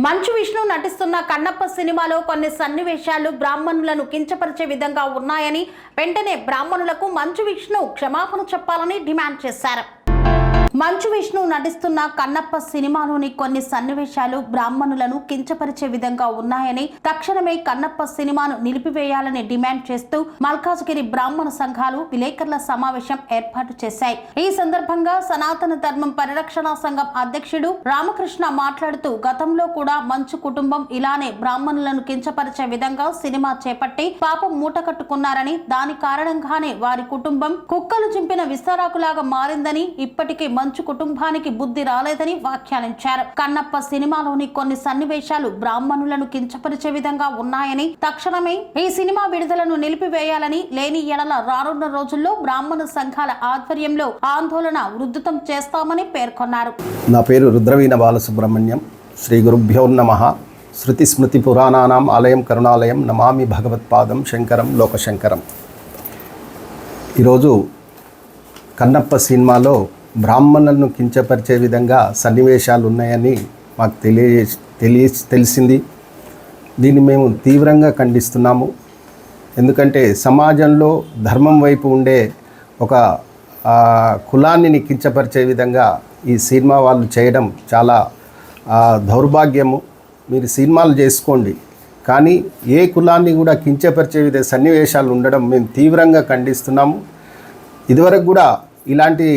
మంచు విష్ణు నటిస్తున్న కన్నప్ప సినిమాలో కొన్ని సన్నివేశాలు బ్రాహ్మణులను కించపరిచే విధంగా ఉన్నాయని వెంటనే బ్రాహ్మణులకు మంచు విష్ణు క్షమాపణ చెప్పాలని డిమాండ్ చేశారు. మంచు విష్ణు నటిస్తున్న కన్నప్ప సినిమాలోని కొన్ని సన్నివేశాలు బ్రాహ్మణులను కించపరిచే విధంగా ఉన్నాయని తక్షణమే కన్నప్ప సినిమాను నిలిపివేయాలని డిమాండ్ చేస్తూ మల్కాజ్గిరి బ్రాహ్మణ సంఘాలు విలేకరుల సమావేశం ఏర్పాటు చేశాయి. ఈ సందర్భంగా సనాతన ధర్మం పరిరక్షణ సంఘం అధ్యక్షుడు రామకృష్ణ మాట్లాడుతూ గతంలో కూడా మంచు కుటుంబం ఇలానే బ్రాహ్మణులను కించపరిచే విధంగా సినిమా చేపట్టి పాపం మూట కట్టుకున్నారని దాని కారణంగానే వారి కుటుంబం కుక్కలు చింపిన విస్తరాకులాగా మారిందని ఇప్పటికీ మంచు కుటుంబానికి బుద్ధి రాలేదని వ్యాఖ్యానించారు. కన్నప్ప సినిమాలోని కొన్ని సన్నివేశాలు బ్రాహ్మణులను కించపరిచే విధంగా ఉన్నాయని తక్షణమే ఈ సినిమా విడుదలను నిలిపివేయాలని లేని ఎడల రానున్న రోజుల్లో బ్రాహ్మణ సంఘాల ఆధ్వర్యంలో ఆందోళన ఉధృతం చేస్తామని పేర్కొన్నారు. నా పేరు రుద్రవీణ బాలసుబ్రహ్మణ్యం. శ్రీ గురుభ్యో నమః. శృతి స్మృతి పురాణానాం ఆలయం కరుణాలయం నమామి భగవత్పాదం శంకరం లోకశంకరం. ఈరోజు కన్నప్ప సినిమాలో బ్రాహ్మణులను కించపరిచే విధంగా సన్నివేశాలు ఉన్నాయని మాకు తెలిసింది. దీన్ని మేము తీవ్రంగా ఖండిస్తున్నాము. ఎందుకంటే సమాజంలో ధర్మం వైపు ఉండే ఒక కులాన్ని కించపరిచే విధంగా ఈ సినిమా వాళ్ళు చేయడం చాలా దౌర్భాగ్యము. మీరు సినిమాలు చేసుకోండి, కానీ ఏ కులాన్ని కూడా కించపరిచే విధ సన్నివేశాలు ఉండడం మేము తీవ్రంగా ఖండిస్తున్నాము. ఇదివరకు కూడా ఇలాంటి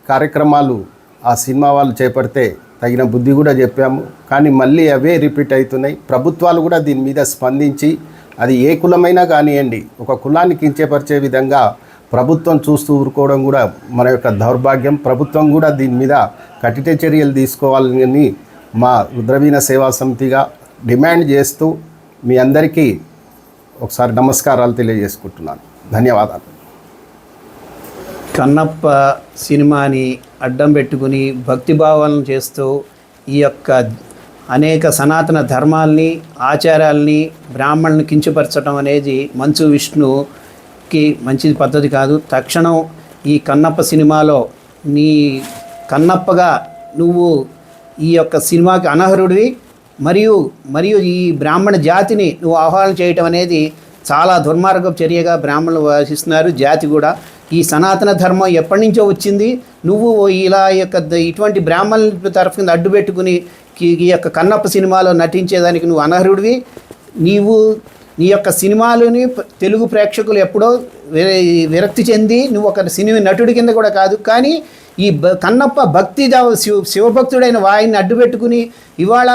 కార్యక్రమాలు ఆ సినిమా వాళ్ళు చేపడితే తగిన బుద్ధి కూడా చెప్పాము, కానీ మళ్ళీ అవే రిపీట్ అవుతున్నాయి. ప్రభుత్వాలు కూడా దీని మీద స్పందించి అది ఏ కులమైనా కానివ్వండి, ఒక కులాన్ని కించపరిచే విధంగా ప్రభుత్వం చూస్తూ ఊరుకోవడం కూడా మన యొక్క దౌర్భాగ్యం. ప్రభుత్వం కూడా దీని మీద కఠిన చర్యలు తీసుకోవాలని మా రుద్రవీణ సేవా సమితిగా డిమాండ్ చేస్తూ మీ అందరికీ ఒకసారి నమస్కారాలు తెలియజేసుకుంటున్నాను. ధన్యవాదాలు. కన్నప్ప సినిమాని అడ్డం పెట్టుకుని భక్తిభావాలను చేస్తూ ఈ యొక్క అనేక సనాతన ధర్మాల్ని ఆచారాల్ని బ్రాహ్మణులను కించపరచడం అనేది మంచు విష్ణుకి మంచి పద్ధతి కాదు. తక్షణం ఈ కన్నప్ప సినిమాలో నీ కన్నప్పగా నువ్వు ఈ యొక్క సినిమాకి అనర్హుడివి, మరియు ఈ బ్రాహ్మణ జాతిని నువ్వు ఆహ్వానం చేయటం అనేది చాలా దుర్మార్గపు చర్యగా బ్రాహ్మణులు భావిస్తున్నారు. జాతి కూడా ఈ సనాతన ధర్మం ఎప్పటి నుంచో వచ్చింది. నువ్వు ఇలా ఇటువంటి బ్రాహ్మణుల తరఫు కింద అడ్డు పెట్టుకుని ఈ యొక్క కన్నప్ప సినిమాలో నటించేదానికి నువ్వు అనర్హుడివి. నీ యొక్క సినిమాలోని తెలుగు ప్రేక్షకులు ఎప్పుడో విరక్తి చెంది నువ్వు ఒక సినిమా నటుడి కింద కూడా కాదు, కానీ ఈ కన్నప్ప భక్తి శివభక్తుడైన వాయిని అడ్డు పెట్టుకుని ఇవాళ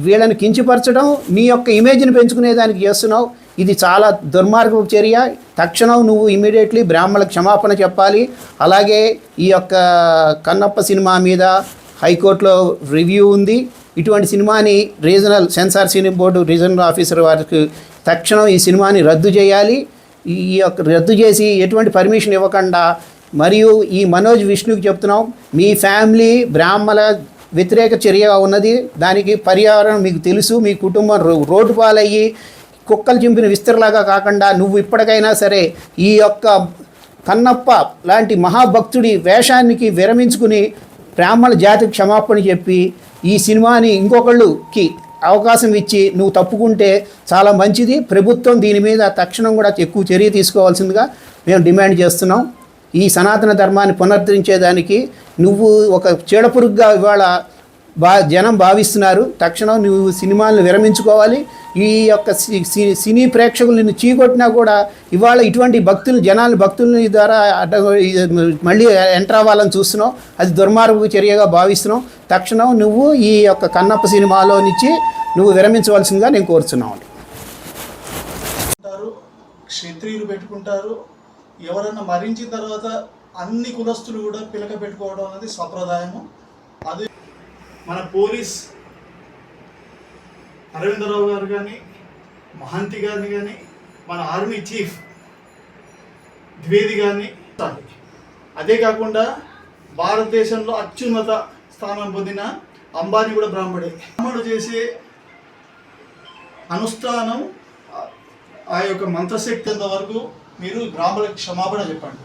వీళ్ళని కించపరచడం, నీ యొక్క ఇమేజ్ని పెంచుకునేదానికి చేస్తున్నావు. ఇది చాలా దుర్మార్గపు చర్య. తక్షణం నువ్వు ఇమీడియట్లీ బ్రాహ్మణులకు క్షమాపణ చెప్పాలి. అలాగే ఈ యొక్క కన్నప్ప సినిమా మీద హైకోర్టులో రివ్యూ ఉంది. ఇటువంటి సినిమాని regional censor cinema board regional officer వారికి తక్షణం ఈ సినిమాని రద్దు చేయాలి. ఈ యొక్క రద్దు చేసి ఎటువంటి పర్మిషన్ ఇవ్వకుండా, మరియు ఈ మనోజ్ విష్ణుకి చెప్తున్నాం, మీ ఫ్యామిలీ బ్రాహ్మణ వ్యతిరేక చర్యగా ఉన్నది. దానికి పర్యావరణం మీకు తెలుసు. మీ కుటుంబం రోడ్డు పాలయ్యి కుక్కలు చింపిన విస్తరలాగా కాకుండా నువ్వు ఇప్పటికైనా సరే ఈ యొక్క కన్నప్ప లాంటి మహాభక్తుడి వేషానికి విరమించుకుని బ్రాహ్మణ జాతికి క్షమాపణ చెప్పి ఈ సినిమాని ఇంకొకళ్ళకి అవకాశం ఇచ్చి నువ్వు తప్పుకుంటే చాలా మంచిది. ప్రభుత్వం దీని మీద తక్షణం కూడా ఎక్కువ చర్య తీసుకోవాల్సిందిగా మేము డిమాండ్ చేస్తున్నాం. ఈ సనాతన ధర్మాన్ని పునరుద్ధరించేదానికి నువ్వు ఒక చీడపురుగుగా ఇవాళ జనం భావిస్తున్నారు. తక్షణం నువ్వు సినిమాలను విరమించుకోవాలి. ఈ యొక్క సినీ ప్రేక్షకులు నిన్ను చీకొట్టినా కూడా ఇవాళ ఇటువంటి భక్తులని ద్వారా మళ్ళీ ఎంటర్ అవ్వాలని చూస్తున్నావు. అది దుర్మార్గ చర్యగా భావిస్తున్నావు. తక్షణం నువ్వు ఈ యొక్క కన్నప్ప సినిమాలో నుంచి నువ్వు విరమించవలసిందిగా నేను కోరుతున్నాను. క్షత్రియులు పెట్టుకుంటారు. ఎవరన్నా మరించిన తర్వాత అన్ని కులస్తులు కూడా పిలక పెట్టుకోవడం అనేది సంప్రదాయము. అది మన పోలీస్ అరవిందరావు గారు కానీ, మహంతి గారిని కానీ, మన ఆర్మీ చీఫ్ ద్వివేది గారిని, అదే కాకుండా భారతదేశంలో అత్యున్నత స్థానం పొందిన అంబానీ కూడా బ్రాహ్మడే. బ్రాహ్మణుడు చేసే అనుష్ఠానం ఆ యొక్క మంత్రశక్తి వరకు మీరు బ్రాహ్మణులకు క్షమాపణ చెప్పండి.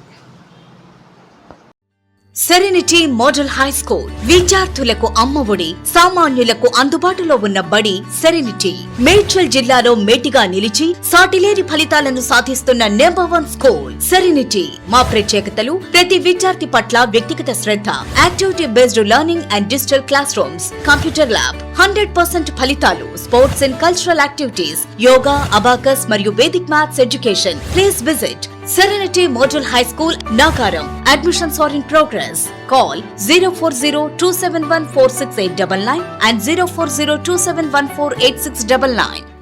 సెరెనిటీ మోడల్ హై స్కూల్ విద్యార్థులకు అమ్మఒడి, సామాన్యులకు అందుబాటులో ఉన్న బడి సెరెనిటీ. మేడ్చల్ జిల్లాలో మేటిగా నిలిచి సాటిలేని ఫలితాలను సాధిస్తున్న #1 స్కూల్ సెరెనిటీ. మా ప్రత్యేకతలు ప్రతి విద్యార్థి పట్ల వ్యక్తిగత శ్రద్ధ, activity based learning and digital classrooms, computer lab, 100% ఫలితాలు, sports and cultural activities, yoga, abacus మరియు Vedic maths education. Please visit Serenity Model High School, Nagaram. Admissions are in progress. Call 040-271-46899 and 040-271-48699.